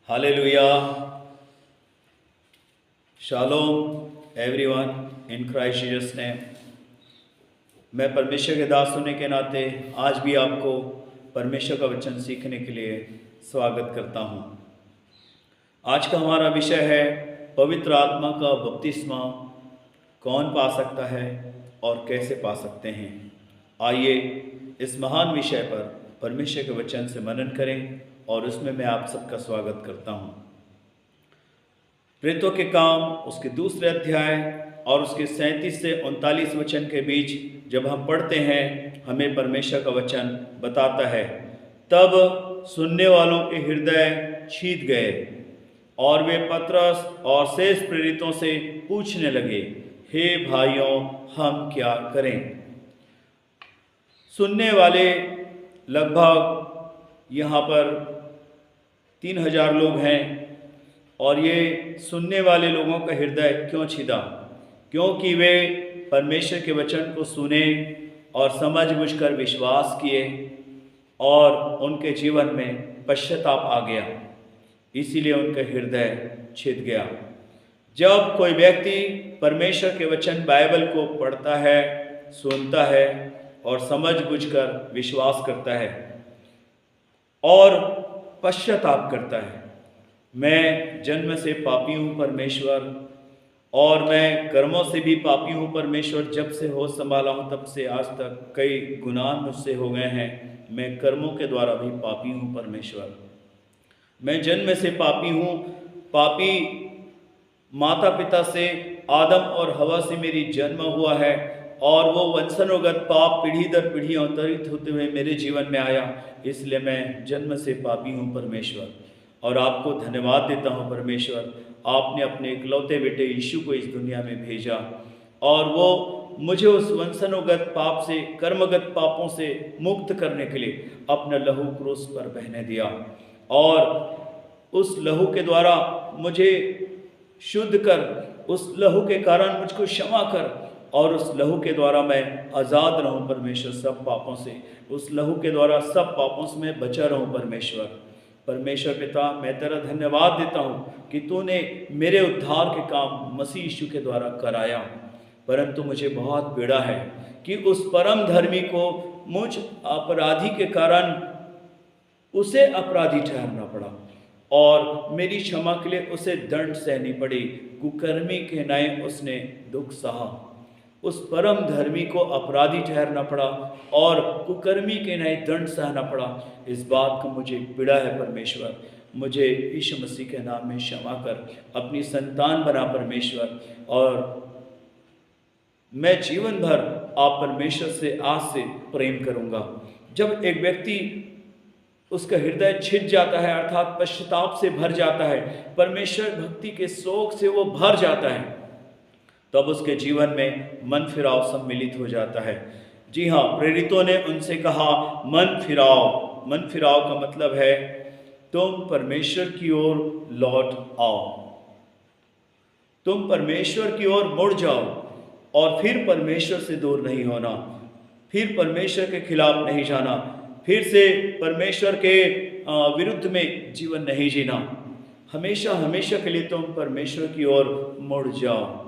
Hallelujah. Shalom everyone in Christ Jesus ने। मैं परमेश्वर के दास होने के नाते आज भी आपको परमेश्वर का वचन सीखने के लिए स्वागत करता हूँ। आज का हमारा विषय है पवित्र आत्मा का बपतिस्मा कौन पा सकता है और कैसे पा सकते हैं। आइए इस महान विषय पर परमेश्वर के वचन से मनन करें और उसमें मैं आप सबका स्वागत करता हूँ। प्रेरितों के काम उसके दूसरे अध्याय और उसके 37 से 39 वचन के बीच जब हम पढ़ते हैं, हमें परमेश्वर का वचन बताता है, तब सुनने वालों के हृदय छीद गए और वे पतरस और शेष प्रेरितों से पूछने लगे, हे भाइयों, हम क्या करें। सुनने वाले लगभग यहाँ पर 3000 लोग हैं और ये सुनने वाले लोगों का हृदय क्यों छिदा? क्योंकि वे परमेश्वर के वचन को सुने और समझ बूझकर विश्वास किए और उनके जीवन में पश्चाताप आ गया, इसीलिए उनका हृदय छिद गया। जब कोई व्यक्ति परमेश्वर के वचन बाइबल को पढ़ता है, सुनता है और समझ बूझकर विश्वास करता है और पश्चाताप करता है, मैं जन्म से पापी हूँ परमेश्वर, और मैं कर्मों से भी पापी हूँ परमेश्वर, जब से होश संभाला हूँ तब से आज तक कई गुनाह मुझसे हो गए हैं, मैं कर्मों के द्वारा भी पापी हूँ परमेश्वर, मैं जन्म से पापी हूँ, पापी माता पिता से आदम और हवा से मेरी जन्म हुआ है और वो वंशानुगत पाप पीढ़ी दर पीढ़ी अवतरित होते हुए मेरे जीवन में आया, इसलिए मैं जन्म से पापी हूँ परमेश्वर। और आपको धन्यवाद देता हूँ परमेश्वर, आपने अपने इकलौते बेटे यीशु को इस दुनिया में भेजा और वो मुझे उस वंशानुगत पाप से, कर्मगत पापों से मुक्त करने के लिए अपना लहू क्रूस पर बहने दिया और उस लहू के द्वारा मुझे शुद्ध कर, उस लहू के कारण मुझको क्षमा कर और उस लहू के द्वारा मैं आज़ाद रहूं परमेश्वर सब पापों से, उस लहू के द्वारा सब पापों से मैं बचा रहूं परमेश्वर। परमेश्वर पिता, मैं तेरा धन्यवाद देता हूँ कि तूने मेरे उद्धार के काम मसीह यीशु के द्वारा कराया, परंतु मुझे बहुत पीड़ा है कि उस परम धर्मी को मुझ अपराधी के कारण उसे अपराधी ठहरना पड़ा और मेरी क्षमा के लिए उसे दंड सहनी पड़ी। कुकर्मी के न्याय उसने दुख सहा, उस परम धर्मी को अपराधी ठहरना पड़ा और कुकर्मी के न्याय दंड सहना पड़ा। इस बात को मुझे पीड़ा है परमेश्वर, मुझे यीशु मसीह के नाम में क्षमा कर, अपनी संतान बना परमेश्वर, और मैं जीवन भर आप परमेश्वर से आज से प्रेम करूँगा। जब एक व्यक्ति उसका हृदय छिद जाता है, अर्थात पश्चाताप से भर जाता है, परमेश्वर भक्ति के शोक से वो भर जाता है, तब उसके जीवन में मन फिराव सम्मिलित हो जाता है। जी हाँ, प्रेरितों ने उनसे कहा मन फिराओ। मन फिराव का मतलब है तुम परमेश्वर की ओर लौट आओ, तुम परमेश्वर की ओर मुड़ जाओ और फिर परमेश्वर से दूर नहीं होना, फिर परमेश्वर के खिलाफ नहीं जाना, फिर से परमेश्वर के विरुद्ध में जीवन नहीं जीना, हमेशा हमेशा के लिए तुम परमेश्वर की ओर मुड़ जाओ।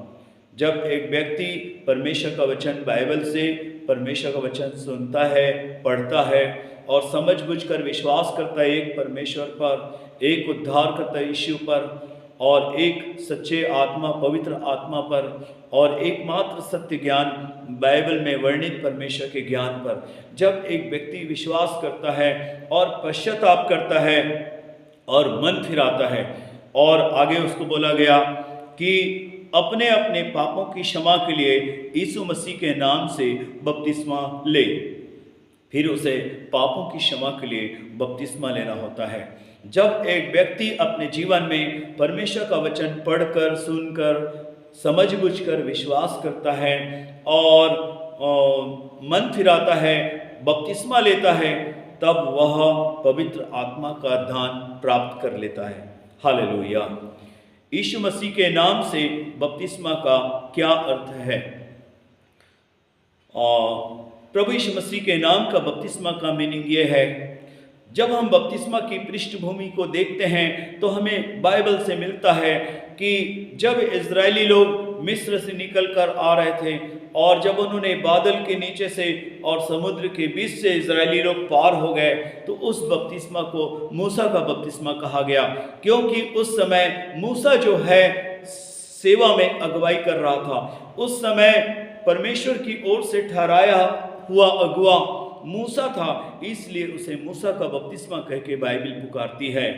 जब एक व्यक्ति परमेश्वर का वचन बाइबल से परमेश्वर का वचन सुनता है, पढ़ता है और समझ बूझकर विश्वास करता है एक परमेश्वर पर, एक उद्धार करता यीशु पर और एक सच्चे आत्मा, पवित्र आत्मा पर और एकमात्र सत्य ज्ञान बाइबल में वर्णित परमेश्वर के ज्ञान पर, जब एक व्यक्ति विश्वास करता है और पश्चाताप करता है और मन फिराता है, और आगे उसको बोला गया कि अपने अपने पापों की क्षमा के लिए यीशु मसीह के नाम से बपतिस्मा ले, फिर उसे पापों की क्षमा के लिए बपतिस्मा लेना होता है। जब एक व्यक्ति अपने जीवन में परमेश्वर का वचन पढ़कर, सुनकर, समझ बूझकर विश्वास करता है और मन फिराता है, बपतिस्मा लेता है, तब वह पवित्र आत्मा का दान प्राप्त कर लेता है। हालेलुया। यीशु मसीह के नाम से बपतिस्मा का क्या अर्थ है? प्रभु यीशु मसीह के नाम का बपतिस्मा का मीनिंग ये है, जब हम बपतिस्मा की पृष्ठभूमि को देखते हैं तो हमें बाइबल से मिलता है कि जब इजरायली लोग मिस्र से निकल कर आ रहे थे और जब उन्होंने बादल के नीचे से और समुद्र के बीच से इजरायली लोग पार हो गए, तो उस बपतिस्मा को मूसा का बपतिस्मा कहा गया, क्योंकि उस समय मूसा जो है सेवा में अगुवाई कर रहा था। उस समय परमेश्वर की ओर से ठहराया हुआ अगुआ मूसा था, इसलिए उसे मूसा का बपतिस्मा कह के बाइबल पुकारती है।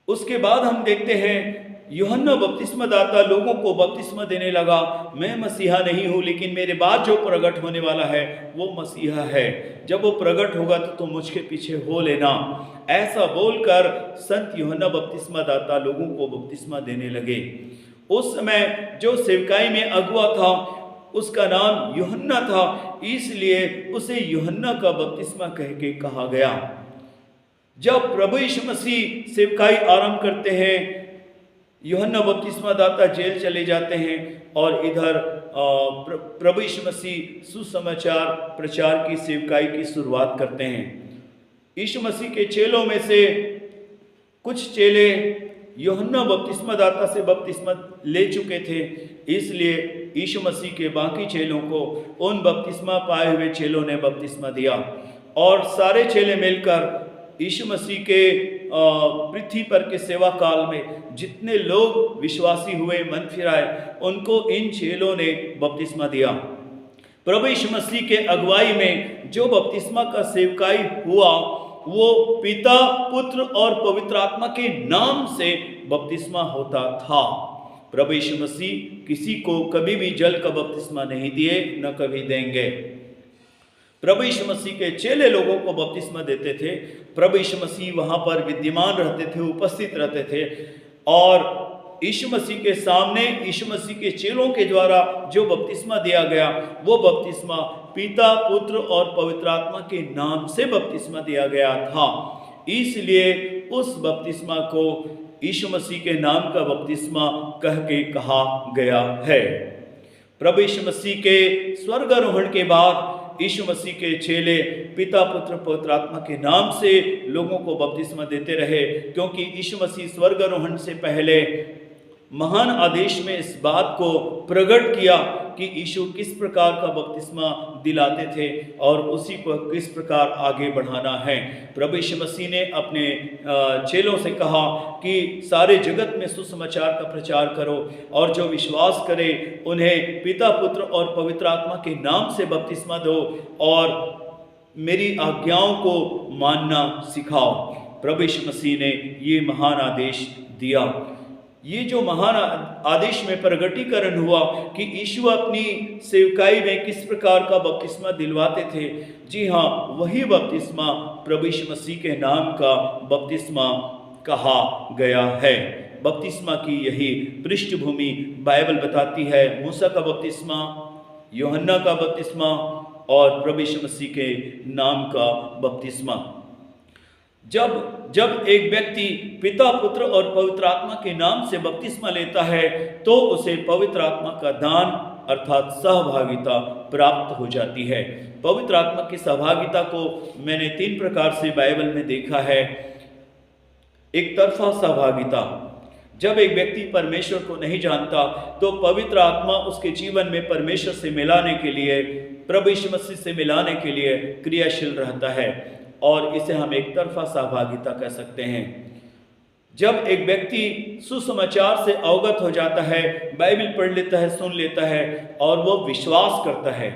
उसके बाद हम देखते हैं यूहन्ना बपतिस्मा दाता लोगों को बपतिस्मा देने लगा, मैं मसीहा नहीं हूँ, लेकिन मेरे बाद जो प्रकट होने वाला है वो मसीहा है, जब वो प्रकट होगा तो तुम मुझके पीछे हो लेना। ऐसा बोलकर संत यूहन्ना बपतिस्मा दाता लोगों को बपतिस्मा देने लगे। उस समय जो सेवकाई में अगुआ था उसका नाम यूहन्ना था, इसलिए उसे यूहन्ना का बपतिस्मा कह के कहा गया। जब प्रभु यीशु मसीह सेवकाई आरंभ करते हैं, यूहन्ना बपतिस्मा दाता जेल चले जाते हैं और इधर प्रभु यीशु मसीह सुसमाचार प्रचार की सेवकाई की शुरुआत करते हैं। यीशु मसीह के चेलों में से कुछ चेले यूहन्ना बपतिस्मा दाता से बपतिस्मा ले चुके थे, इसलिए यीशु मसीह के बाकी चेलों को उन बपतिस्मा पाए हुए चेलों ने बपतिस्मा दिया और सारे चेले मिलकर यीशु मसीह के पृथ्वी पर के सेवा काल में जितने लोग विश्वासी हुए, मन फिराए, उनको इन चेलों ने बपतिस्मा दिया। प्रभु यीशु मसीह के अगुवाई में जो बपतिस्मा का सेवकाई हुआ वो पिता, पुत्र और पवित्र आत्मा के नाम से बपतिस्मा होता था। प्रभु यीशु मसीह किसी को कभी भी जल का बपतिस्मा नहीं दिए, न कभी देंगे। प्रभु यीशु मसीह के चेले लोगों को बपतिस्मा देते थे। प्रभु यीशु मसीह वहां पर विद्यमान रहते थे, उपस्थित रहते थे और यीशु मसीह के सामने यीशु मसीह के चेलों के द्वारा जो बपतिस्मा दिया गया वो बपतिस्मा पिता, पुत्र और पवित्र आत्मा के नाम से बपतिस्मा दिया गया था। इसलिए उस बपतिस्मा को यीशु मसीह के नाम का बपतिस्मा कह के कहा गया है। प्रभु यीशु मसीह के स्वर्गारोहण के बाद यीशु मसीह के चेले पिता, पुत्र, पवित्र आत्मा के नाम से लोगों को बपतिस्मा देते रहे, क्योंकि यीशु मसीह स्वर्गारोहण से पहले महान आदेश में इस बात को प्रकट किया कि यीशु किस प्रकार का बपतिस्मा दिलाते थे और उसी को किस प्रकार आगे बढ़ाना है। प्रभु यीशु मसीह ने अपने चेलों से कहा कि सारे जगत में सुसमाचार का प्रचार करो और जो विश्वास करे उन्हें पिता, पुत्र और पवित्र आत्मा के नाम से बपतिस्मा दो और मेरी आज्ञाओं को मानना सिखाओ। प्रभु यीशु मसीह ने ये महान आदेश दिया। ये जो महान आदेश में प्रगटीकरण हुआ कि यीशु अपनी सेवकाई में किस प्रकार का बपतिस्मा दिलवाते थे, जी हाँ, वही बपतिस्मा प्रभु यीशु मसीह के नाम का बपतिस्मा कहा गया है। बपतिस्मा की यही पृष्ठभूमि बाइबल बताती है। मूसा का बपतिस्मा, यूहन्ना का बपतिस्मा और प्रभु यीशु मसीह के नाम का बपतिस्मा। जब एक व्यक्ति पिता, पुत्र और पवित्र आत्मा के नाम से बपतिस्मा लेता है तो उसे पवित्र आत्मा का दान अर्थात सहभागिता प्राप्त हो जाती है। पवित्र आत्मा की सहभागिता को मैंने 3 प्रकार से बाइबल में देखा है। एक तरफा सहभागिता, जब एक व्यक्ति परमेश्वर को नहीं जानता तो पवित्र आत्मा उसके जीवन में परमेश्वर से मिलाने के लिए, प्रभु यीशु मसीह से मिलाने के लिए क्रियाशील रहता है और इसे हम एक तरफा सहभागिता कह सकते हैं। जब एक व्यक्ति सुसमाचार से अवगत हो जाता है, बाइबल पढ़ लेता है, सुन लेता है और वो विश्वास करता है,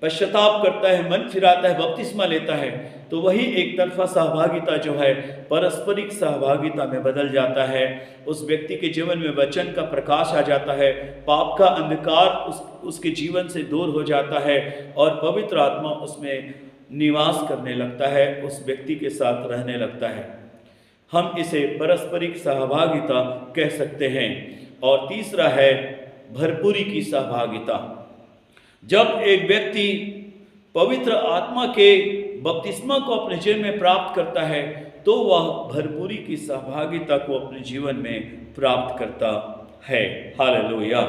पश्चाताप करता है, मन फिराता है, बपतिस्मा लेता है, तो वही एक तरफा सहभागिता जो है पारस्परिक सहभागिता में बदल जाता है। उस व्यक्ति के जीवन में वचन का प्रकाश आ जाता है, पाप का अंधकार उसके जीवन से दूर हो जाता है और पवित्र आत्मा उसमें निवास करने लगता है, उस व्यक्ति के साथ रहने लगता है। हम इसे पारस्परिक सहभागिता कह सकते हैं। और तीसरा है भरपूरी की सहभागिता। जब एक व्यक्ति पवित्र आत्मा के बपतिस्मा को अपने जीवन में प्राप्त करता है तो वह भरपूरी की सहभागिता को अपने जीवन में प्राप्त करता है। हालेलुया।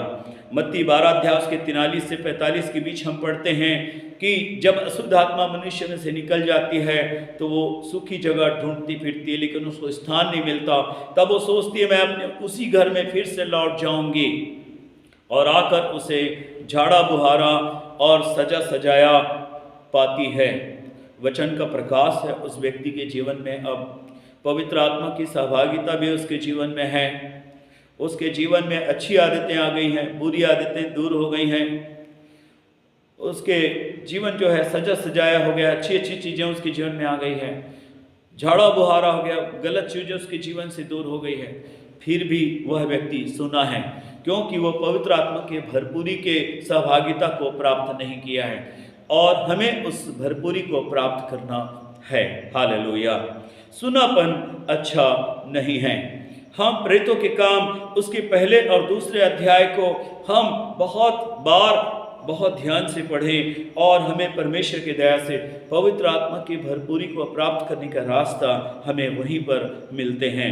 मत्ती 12 अध्याय के 43 से 45 के बीच हम पढ़ते हैं, कि जब अशुद्ध आत्मा मनुष्य में से निकल जाती है तो वो सूखी जगह ढूंढती फिरती है, लेकिन उसको स्थान नहीं मिलता। तब वो सोचती है मैं अपने उसी घर में फिर से लौट जाऊंगी, और आकर उसे झाड़ा बुहारा और सजा सजाया पाती है। वचन का प्रकाश है उस व्यक्ति के जीवन में। अब पवित्र आत्मा की सहभागिता भी उसके जीवन में है। उसके जीवन में अच्छी आदतें आ गई हैं, बुरी आदतें दूर हो गई हैं। उसके जीवन जो है सजा सजाया हो गया, अच्छी अच्छी चीज़ें उसके जीवन में आ गई हैं, झाड़ा बुहारा हो गया, गलत चीज़ें उसके जीवन से दूर हो गई है। फिर भी वह व्यक्ति सुना है, क्योंकि वो पवित्र आत्मा के भरपूरी के सहभागिता को प्राप्त नहीं किया है, और हमें उस भरपूरी को प्राप्त करना है। हालेलुया। सुनापन अच्छा नहीं है। हम प्रेरितों के काम उसके पहले और दूसरे अध्याय को हम बहुत बार बहुत ध्यान से पढ़ें, और हमें परमेश्वर की दया से पवित्र आत्मा की भरपूरी को प्राप्त करने का रास्ता हमें वहीं पर मिलते हैं।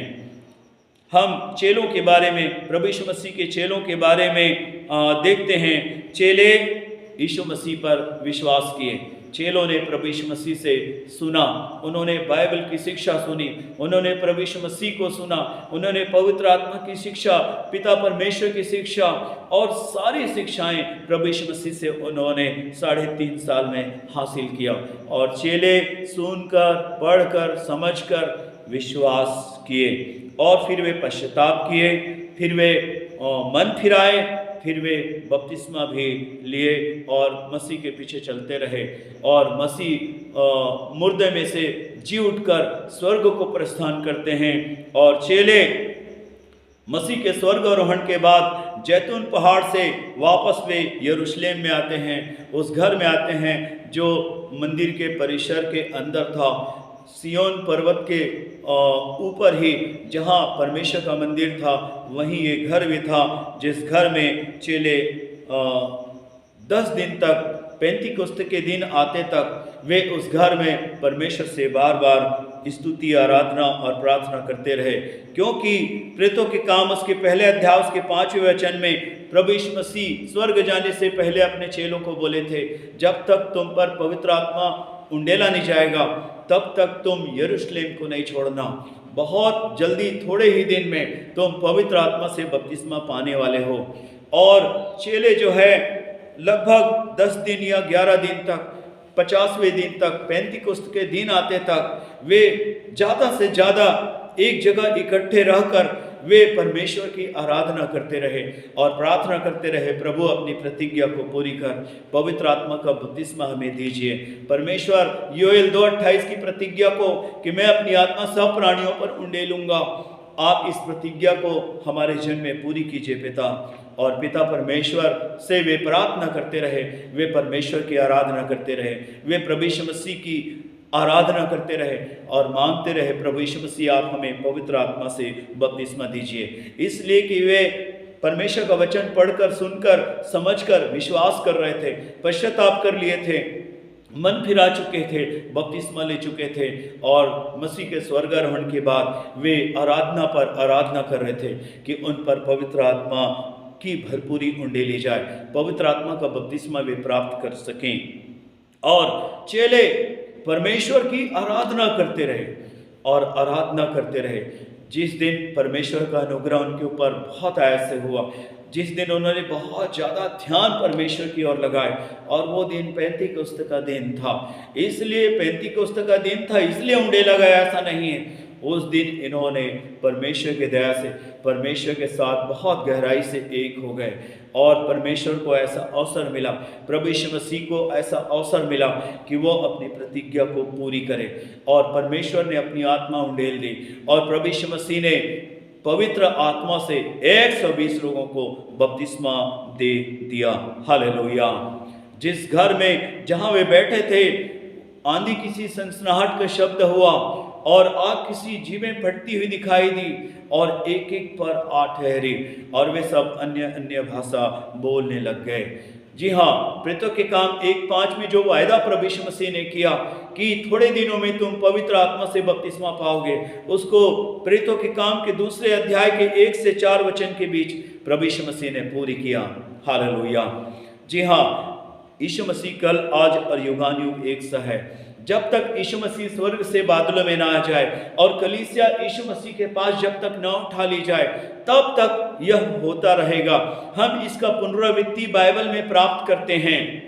हम चेलों के बारे में, प्रभु यीशु मसीह के चेलों के बारे में देखते हैं। चेले यीशु मसीह पर विश्वास किए। चेलों ने प्रभु यीशु मसीह से सुना, उन्होंने बाइबल की शिक्षा सुनी, उन्होंने प्रभु यीशु मसीह को सुना, उन्होंने पवित्र आत्मा की शिक्षा, पिता परमेश्वर की शिक्षा और सारी शिक्षाएं प्रभु यीशु मसीह से उन्होंने 3.5 साल में हासिल किया। और चेले सुनकर, पढ़कर, समझकर विश्वास किए, और फिर वे पश्चाताप किए, फिर वे मन फिराए, फिर वे बपतिस्मा भी लिए और मसीह के पीछे चलते रहे। और मसीह मुर्दे में से जी उठकर स्वर्ग को प्रस्थान करते हैं, और चेले मसीह के स्वर्गारोहण के बाद जैतून पहाड़ से वापस वे यरूशलेम में आते हैं, उस घर में आते हैं जो मंदिर के परिसर के अंदर था, सियोन पर्वत के ऊपर ही जहाँ परमेश्वर का मंदिर था, वहीं ये घर भी था, जिस घर में चेले 10 दिन तक, पेंतीकोस्त के दिन आते तक वे उस घर में परमेश्वर से बार बार स्तुति, आराधना और प्रार्थना करते रहे। क्योंकि प्रेरितों के काम उसके पहले अध्याय उसके 5वें वचन में प्रभु यीशु मसीह स्वर्ग जाने से पहले अपने चेलों को बोले थे, जब तक तुम पर पवित्र आत्मा उंडेला नहीं जाएगा तब तक तुम यरूशलेम को नहीं छोड़ना। बहुत जल्दी, थोड़े ही दिन में तुम पवित्र आत्मा से बपतिस्मा पाने वाले हो। और चेले जो है लगभग 10 दिन या 11 दिन तक, 50वें दिन तक, पेंतीकोस्त के दिन आते तक वे ज़्यादा से ज़्यादा एक जगह इकट्ठे रहकर वे परमेश्वर की आराधना करते रहे और प्रार्थना करते रहे, प्रभु अपनी प्रतिज्ञा को पूरी कर, पवित्र आत्मा का बपतिस्मा हमें दीजिए। परमेश्वर योएल 2:28 की प्रतिज्ञा को कि मैं अपनी आत्मा सब प्राणियों पर उंडेलूंगा, आप इस प्रतिज्ञा को हमारे जीवन में पूरी कीजिए पिता। और पिता परमेश्वर से वे प्रार्थना करते रहे, वे परमेश्वर की आराधना करते रहे, वे प्रभु यीशु मसीह की आराधना करते रहे और मांगते रहे, प्रभु यीशु मसीह आप हमें पवित्र आत्मा से बपतिस्मा दीजिए। इसलिए कि वे परमेश्वर का वचन पढ़कर, सुनकर, समझकर विश्वास कर रहे थे, पश्चाताप कर लिए थे, मन फिरा चुके थे, बपतिस्मा ले चुके थे, और मसीह के स्वर्गारोहण के बाद वे आराधना पर आराधना कर रहे थे कि उन पर पवित्र आत्मा की भरपूरी उंडेली जाए, पवित्र आत्मा का बपतिस्मा वे प्राप्त कर सकें। और चेले परमेश्वर की आराधना करते रहे और आराधना करते रहे। जिस दिन परमेश्वर का अनुग्रह उनके ऊपर बहुत आयत से हुआ, जिस दिन उन्होंने बहुत ज़्यादा ध्यान परमेश्वर की ओर लगाए, और वो दिन पेंतीकोस्त का दिन था। इसलिए पेंतीकोस्त का दिन था इसलिए उंडेला गया, ऐसा नहीं है। उस दिन इन्होंने परमेश्वर की दया से परमेश्वर के साथ बहुत गहराई से एक हो गए, और परमेश्वर को ऐसा अवसर मिला, प्रभु यीशु मसीह को ऐसा अवसर मिला कि वो अपनी प्रतिज्ञा को पूरी करे, और परमेश्वर ने अपनी आत्मा उंडेल दी, और प्रभु यीशु मसीह ने पवित्र आत्मा से 120 लोगों को बपतिस्मा दे दिया। हालेलुया। जिस घर में जहाँ वे बैठे थे, आंधी किसी सनसनाहट का शब्द हुआ और आग किसी जीवें फटती हुई दिखाई दी, और एक एक पर आ ठहरी, और वे सब अन्य अन्य भाषा बोलने लग गए। जी हाँ, प्रेरितों के काम 1:5 में जो वायदा प्रभु यीशु मसीह ने किया कि थोड़े दिनों में तुम पवित्र आत्मा से बपतिस्मा पाओगे, उसको प्रेरितों के काम के दूसरे अध्याय के 1 से 4 वचन के बीच प्रभु यीशु मसीह ने पूरी किया। हालेलुया। जी हाँ, यीशु मसीह कल, आज और युगानुयुग एक सा है। जब तक यीशु मसीह स्वर्ग से बादलों में ना आ जाए और कलीसिया यीशु मसीह के पास जब तक ना उठा ली जाए, तब तक यह होता रहेगा। हम इसका पुनरावृत्ति बाइबल में प्राप्त करते हैं।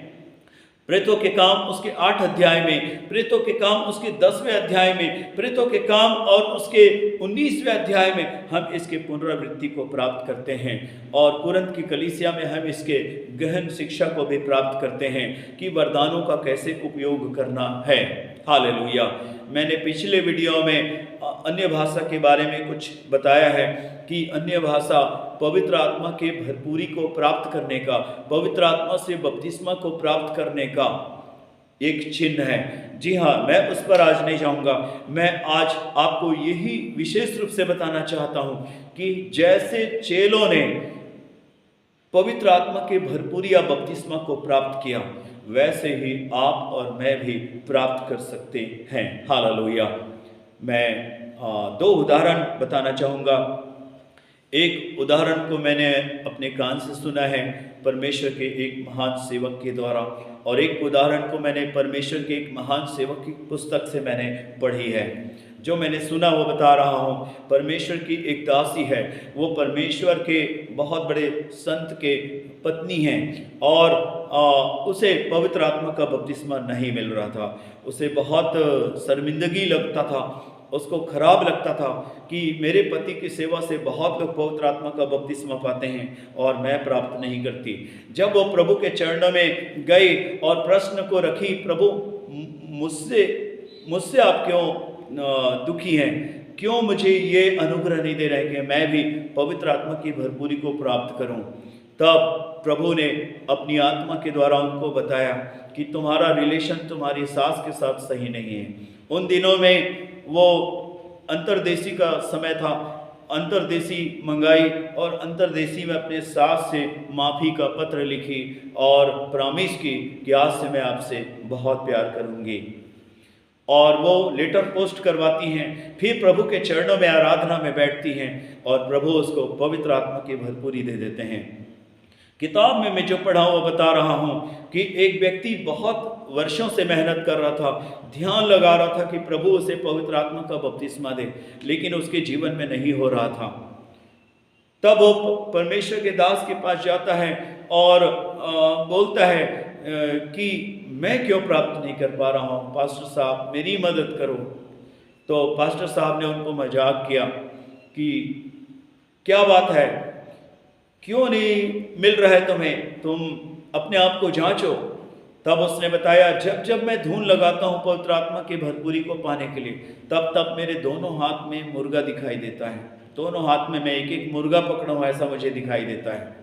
प्रेरितों के काम उसके 8 अध्याय में, प्रेरितों के काम उसके 10वें अध्याय में, प्रेरितों के काम और उसके 19वें अध्याय में हम इसके पुनरावृत्ति को प्राप्त करते हैं। और कुरिन्थ की कलीसिया में हम इसके गहन शिक्षा को भी प्राप्त करते हैं कि वरदानों का कैसे उपयोग करना है। हालेलुया। मैंने पिछले वीडियो में अन्य भाषा के बारे में कुछ बताया है कि अन्य भाषा पवित्र आत्मा के भरपूरी को प्राप्त करने का, पवित्र आत्मा से बपतिस्मा को प्राप्त करने का एक चिन्ह है। जी हाँ, मैं उस पर आज नहीं जाऊंगा। मैं आज आपको यही विशेष रूप से बताना चाहता हूं कि जैसे चेलों ने पवित्र आत्मा के भरपूरी या बपतिस्मा को प्राप्त किया, वैसे ही आप और मैं भी प्राप्त कर सकते हैं। हालेलुया। मैं 2 उदाहरण बताना चाहूँगा। एक उदाहरण को मैंने अपने कान से सुना है परमेश्वर के एक महान सेवक के द्वारा, और एक उदाहरण को मैंने परमेश्वर के एक महान सेवक की पुस्तक से मैंने पढ़ी है। जो मैंने सुना वो बता रहा हूँ। परमेश्वर की एक दासी है, वो परमेश्वर के बहुत बड़े संत के पत्नी हैं, और उसे पवित्र आत्मा का बपतिस्मा नहीं मिल रहा था। उसे बहुत शर्मिंदगी लगता था, उसको खराब लगता था कि मेरे पति की सेवा से बहुत लोग पवित्र आत्मा का बपतिस्मा पाते हैं और मैं प्राप्त नहीं करती। जब वो प्रभु के चरणों में गई और प्रश्न को रखी, प्रभु मुझसे आप क्यों दुखी हैं, क्यों मुझे ये अनुग्रह नहीं दे रहे कि मैं भी पवित्र आत्मा की भरपूरी को प्राप्त करूं, तब प्रभु ने अपनी आत्मा के द्वारा उनको बताया कि तुम्हारा रिलेशन तुम्हारी सास के साथ सही नहीं है। उन दिनों में वो अंतरदेशी का समय था, अंतरदेशी मंगाई और अंतरदेशी में अपने सास से माफ़ी का पत्र लिखी और प्रॉमिस की कि आज से मैं आपसे बहुत प्यार करूंगी। और वो लेटर पोस्ट करवाती हैं, फिर प्रभु के चरणों में आराधना में बैठती हैं और प्रभु उसको पवित्र आत्मा की भरपूरी दे देते हैं। किताब में मैं जो पढ़ा वो बता रहा हूँ कि एक व्यक्ति बहुत वर्षों से मेहनत कर रहा था, ध्यान लगा रहा था कि प्रभु उसे पवित्र आत्मा का बपतिस्मा दे, लेकिन उसके जीवन में नहीं हो रहा था। तब वो परमेश्वर के दास के पास जाता है और बोलता है कि मैं क्यों प्राप्त नहीं कर पा रहा हूँ, पास्टर साहब मेरी मदद करो। तो पास्टर साहब ने उनको मजाक किया कि क्या बात है, क्यों नहीं मिल रहा है तुम्हें, तुम अपने आप को जांचो। तब उसने बताया, जब जब मैं धून लगाता हूँ पवित्र आत्मा की भरपूरी को पाने के लिए, तब तब मेरे दोनों हाथ में मुर्गा दिखाई देता है, दोनों हाथ में मैं एक एक मुर्गा पकड़ा हूँ ऐसा मुझे दिखाई देता है।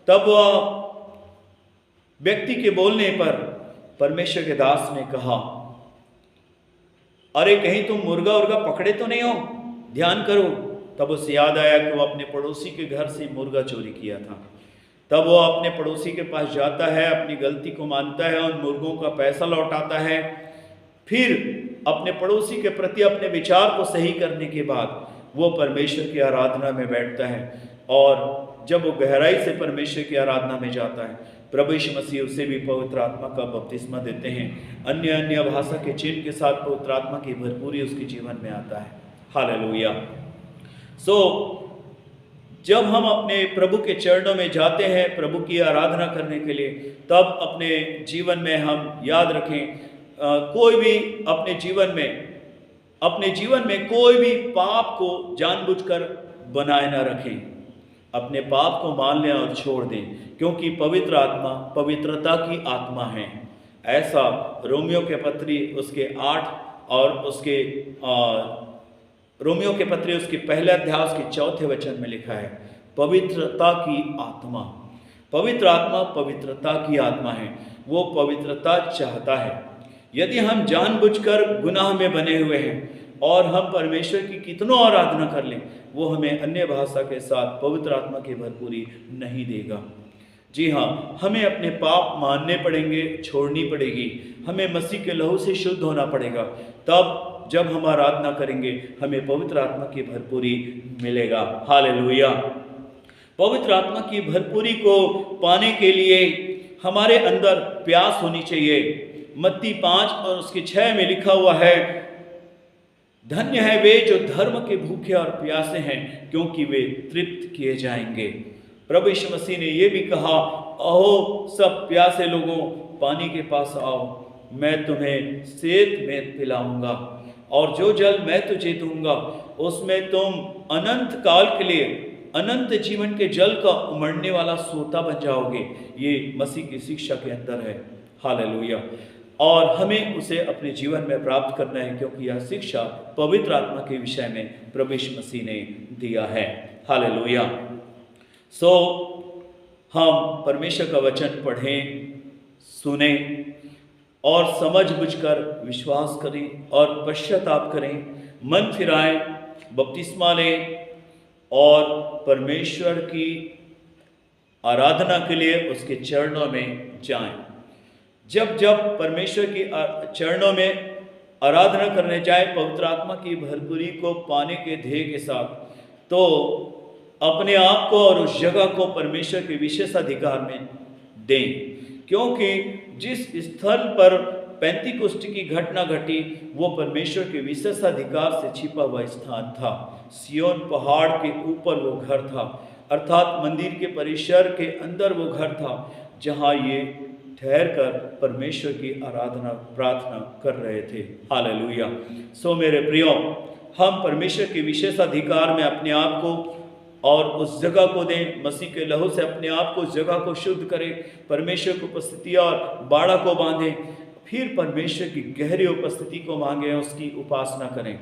तब वह व्यक्ति के बोलने पर परमेश्वर के दास ने कहा, अरे कहीं तुम मुर्गा उर्गा पकड़े तो नहीं हो, ध्यान करो। तब उसे याद आया कि वो अपने पड़ोसी के घर से मुर्गा चोरी किया था। तब वो अपने पड़ोसी के पास जाता है, अपनी गलती को मानता है, उन मुर्गों का पैसा लौटाता है, फिर अपने पड़ोसी के प्रति अपने विचार को सही करने के बाद वो परमेश्वर की आराधना में बैठता है। और जब वो गहराई से परमेश्वर की आराधना में जाता है, प्रभु यीशु मसीह उसे भी पवित्र आत्मा का बपतिस्मा देते हैं। अन्य भाषा के चिन्ह के साथ पवित्र आत्मा की भरपूरी उसके जीवन में आता है। हालेलुया। जब हम अपने प्रभु के चरणों में जाते हैं प्रभु की आराधना करने के लिए, तब अपने जीवन में हम याद रखें, कोई भी अपने जीवन में कोई भी पाप को जानबूझकर बनाए ना रखें। अपने पाप को मान लें और छोड़ दें, क्योंकि पवित्र आत्मा पवित्रता की आत्मा है। ऐसा रोमियो के पत्री उसके 8 और उसके रोमियो के पत्री उसके पहले अध्याय उसके 4थे वचन में लिखा है, पवित्रता की आत्मा। पवित्र आत्मा पवित्रता की आत्मा है, वो पवित्रता चाहता है। यदि हम जानबूझकर गुनाह में बने हुए हैं और हम परमेश्वर की कितनों आराधना कर लें, वो हमें अन्य भाषा के साथ पवित्र आत्मा की भरपूरी नहीं देगा। जी हाँ, हमें अपने पाप मानने पड़ेंगे, छोड़नी पड़ेगी, हमें मसीह के लहू से शुद्ध होना पड़ेगा। तब जब हम आराधना करेंगे हमें पवित्र आत्मा की भरपूरी मिलेगा। हालेलुया। पवित्र आत्मा की भरपूरी को पाने के लिए हमारे अंदर प्यास होनी चाहिए। मत्ती 5 और उसके 6 में लिखा हुआ है, धन्य है वे जो धर्म के भूखे और प्यासे हैं, क्योंकि वे तृप्त किए जाएंगे। प्रभु यीशु मसीह ने यह भी कहा, अहो सब प्यासे लोगों, पानी के पास आओ, मैं तुम्हें सेत में पिलाऊंगा, और जो जल मैं तुझे दूंगा उसमें तुम अनंत काल के लिए अनंत जीवन के जल का उमड़ने वाला सोता बन जाओगे। ये मसीह की शिक्षा के अंदर है। हालेलुया। और हमें उसे अपने जीवन में प्राप्त करना है, क्योंकि यह शिक्षा पवित्र आत्मा के विषय में प्रभु यीशु मसीह ने दिया है। हालेलुया। सो हम परमेश्वर का वचन पढ़ें, सुने और समझ बुझकर विश्वास करें और पश्चाताप करें, मन फिराएं, बपतिस्मा लें और परमेश्वर की आराधना के लिए उसके चरणों में जाएं। जब जब परमेश्वर की चरणों में आराधना करने जाए पवित्र आत्मा की भरपूरी को पाने के ध्येय के साथ, तो अपने आप को और उस जगह को परमेश्वर के विशेषाधिकार में दें, क्योंकि जिस स्थल पर पेंतीकोस्त की घटना घटी वो परमेश्वर के विशेषाधिकार से छिपा हुआ स्थान था। सियोन पहाड़ के ऊपर वो घर था, अर्थात मंदिर के परिसर के अंदर वो घर था, जहाँ ये ठहर कर परमेश्वर की आराधना प्रार्थना कर रहे थे। हालेलुया। सो मेरे प्रियो, हम परमेश्वर के विशेषाधिकार में अपने आप को और उस जगह को दें, मसीह के लहू से अपने आप को उस जगह को शुद्ध करें, परमेश्वर की उपस्थिति और बाड़ा को बांधें, फिर परमेश्वर की गहरी उपस्थिति को मांगें, उसकी उपासना करें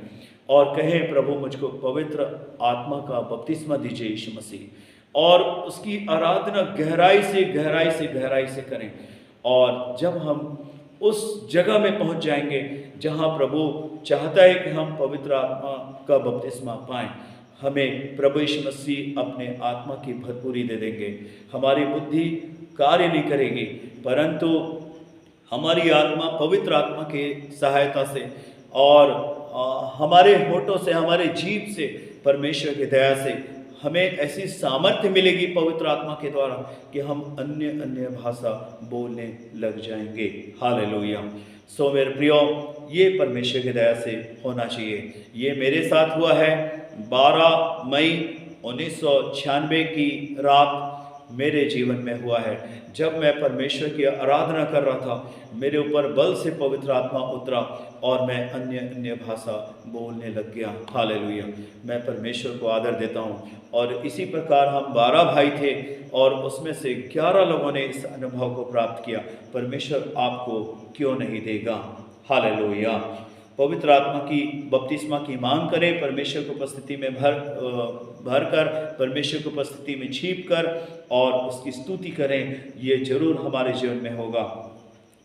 और कहें, प्रभु मुझको पवित्र आत्मा का बपतिस्मा दीजिए यीशु मसीह, और उसकी आराधना गहराई से करें। और जब हम उस जगह में पहुंच जाएंगे जहां प्रभु चाहता है कि हम पवित्र आत्मा का बपतिस्मा पाएं, हमें प्रभु यीशु मसीह अपने आत्मा की भरपूरी दे देंगे। हमारी बुद्धि कार्य नहीं करेगी, परंतु हमारी आत्मा पवित्र आत्मा की सहायता से और हमारे होठों से, हमारे जीभ से, परमेश्वर की दया से हमें ऐसी सामर्थ्य मिलेगी पवित्र आत्मा के द्वारा कि हम अन्य अन्य भाषा बोलने लग जाएंगे। हालेलुया। सो मेरे प्रियो, ये परमेश्वर की दया से होना चाहिए। ये मेरे साथ हुआ है। 12 मई 1996 की रात मेरे जीवन में हुआ है। जब मैं परमेश्वर की आराधना कर रहा था, मेरे ऊपर बल से पवित्र आत्मा उतरा और मैं अन्य अन्य भाषा बोलने लग गया। हालेलुया। मैं परमेश्वर को आदर देता हूँ। और इसी प्रकार हम 12 भाई थे और उसमें से 11 लोगों ने इस अनुभव को प्राप्त किया। परमेश्वर आपको क्यों नहीं देगा। हालेलुया। पवित्र आत्मा की बपतिस्मा की मांग करें, परमेश्वर की उपस्थिति में भर कर, परमेश्वर की उपस्थिति में छिप कर और उसकी स्तुति करें। ये जरूर हमारे जीवन में होगा।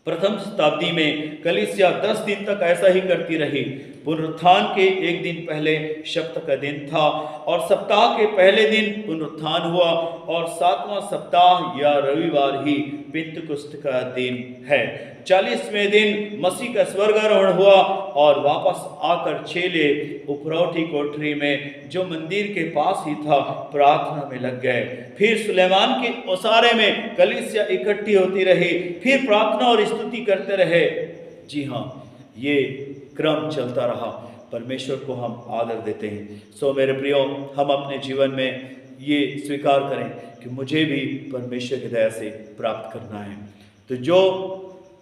प्रथम शताब्दी में कलीसिया 10 दिन तक ऐसा ही करती रही। पुनरुत्थान के एक दिन पहले सप्ताह का दिन था और सप्ताह के पहले दिन पुनरुत्थान हुआ और 7वां सप्ताह या रविवार ही पेंतीकोस्त का दिन है। 40वें दिन मसीह का स्वर्गारोहण हुआ और वापस आकर चेले उपरौठी कोठरी में जो मंदिर के पास ही था प्रार्थना में लग गए। फिर सुलेमान के ओसारे में कलीसिया इकट्ठी होती रही, फिर प्रार्थना और स्तुति करते रहे। जी हाँ, ये क्रम चलता रहा। परमेश्वर को हम आदर देते हैं। सो मेरे प्रियो, हम अपने जीवन में ये स्वीकार करें कि मुझे भी परमेश्वर की दया से प्राप्त करना है। तो जो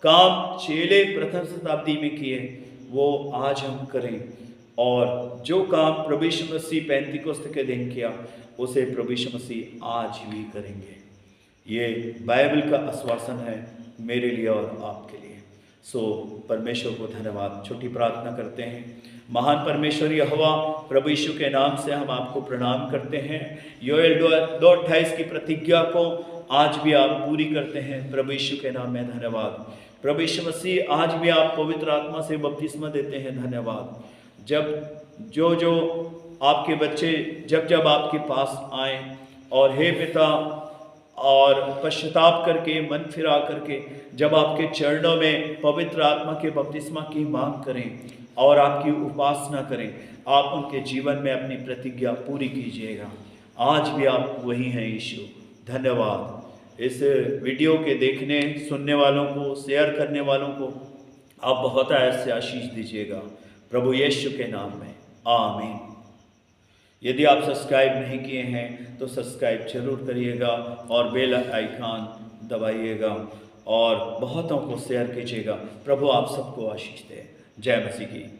काम चेले प्रथम शताब्दी में किए वो आज हम करें, और जो काम प्रभु यीशु मसीह पेंतीकोस्त के दिन किया उसे प्रभु यीशु मसीह आज भी करेंगे। ये बाइबल का आश्वासन है मेरे लिए और आपके लिए। सो परमेश्वर को धन्यवाद। छोटी प्रार्थना करते हैं। महान परमेश्वर यहोवा, प्रभु यीशु के नाम से हम आपको प्रणाम करते हैं। योएल 2:28 की प्रतिज्ञा को आज भी आप पूरी करते हैं। प्रभु यीशु के नाम में धन्यवाद। प्रभु यीशु मसीह, आज भी आप पवित्र आत्मा से बपतिस्मा देते हैं। धन्यवाद। जब जो आपके बच्चे जब आपके पास आए और हे पिता, और पश्चाताप करके, मन फिरा करके जब आपके चरणों में पवित्र आत्मा के बपतिस्मा की मांग करें और आपकी उपासना करें, आप उनके जीवन में अपनी प्रतिज्ञा पूरी कीजिएगा। आज भी आप वही हैं यीशु। धन्यवाद। इस वीडियो के देखने सुनने वालों को, शेयर करने वालों को आप बहुत ऐसे आशीष दीजिएगा, प्रभु यीशु के नाम में, आमीन। यदि आप सब्सक्राइब नहीं किए हैं तो सब्सक्राइब जरूर करिएगा और बेल आइकन दबाइएगा और बहुतों को शेयर कीजिएगा। प्रभु आप सबको आशीष दे। जय मसीह की।